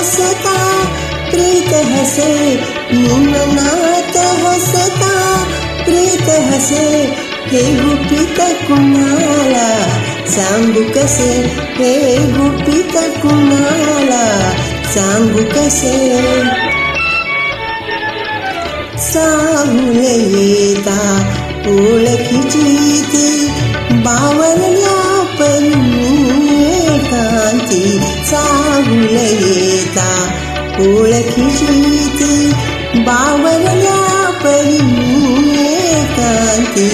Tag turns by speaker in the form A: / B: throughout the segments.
A: हसता प्रीत हसे मी मनात हसता प्रीत हसे हे गुपित कुणाला सांगू कसे हे गुपित कुणाला सांगू कसे साहुल येता ओळखीची ती बावरल्या परी एकांती साहुल येता ओळखीची ती बावरल्या परी एकांती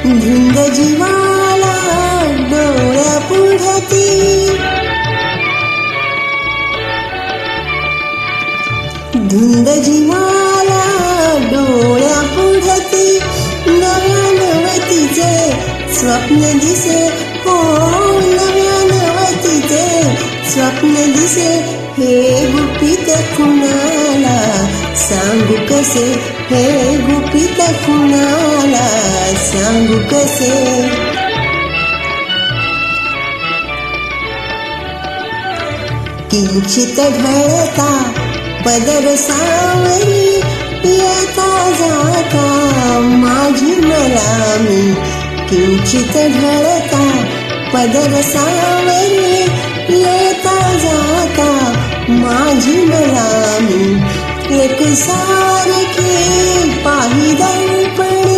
A: धुंद जीवाला डोळ्या पुढती धुंद जीवाला डोळ्या पुढती नव्या नवतीचे स्वप्न दिसे हो नव्या नवतीचे स्वप्न दिसे हे गुपित कुणाला सांगू कसे हे गुपित कुणाला सांगू कसे किंचित ढळता पदर सावरी येता जाता माझी मला मी किंचित ढळता पदर सावरी येता जाता माझी मला मी एक सारखी पाही दर्पणी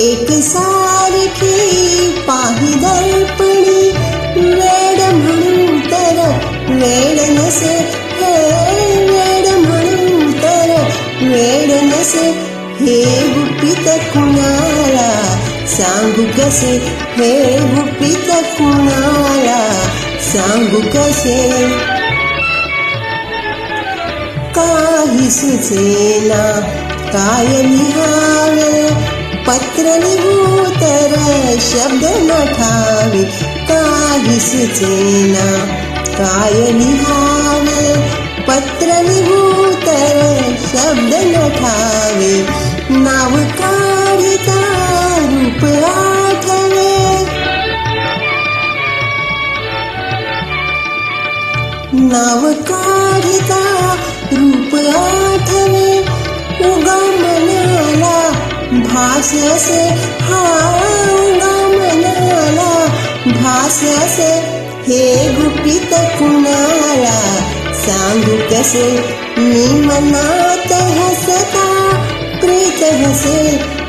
A: एक सारखी पाही दर्पणी वेड म्हणून तर वेड नसे हे वेड म्हणून तर वेड नसे हे गुपित कुणाला सांगू कसे हे गुपित कुणाला सांगू कसे काही सुचेना काय लिहावे पत्र लिहू तर शब्द नठावे काही सुचेना काय लिहावे पत्र लिहू तर शब्द नठावे नाव काढिता रूप आठवे नाव काढिता रूप आठवे उगा मनाला भास असे हा उगा मनाला भास असे हे गुपित कुणाला सांगू कसे मी मनात हसता प्रीत हसे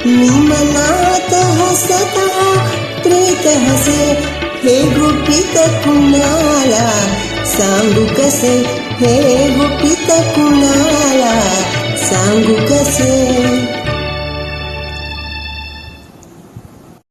A: मी मनात हसता प्रीत हसे हे गुपित कुणाला सांगू कसे हे गुपित कुणाला सांगू कसे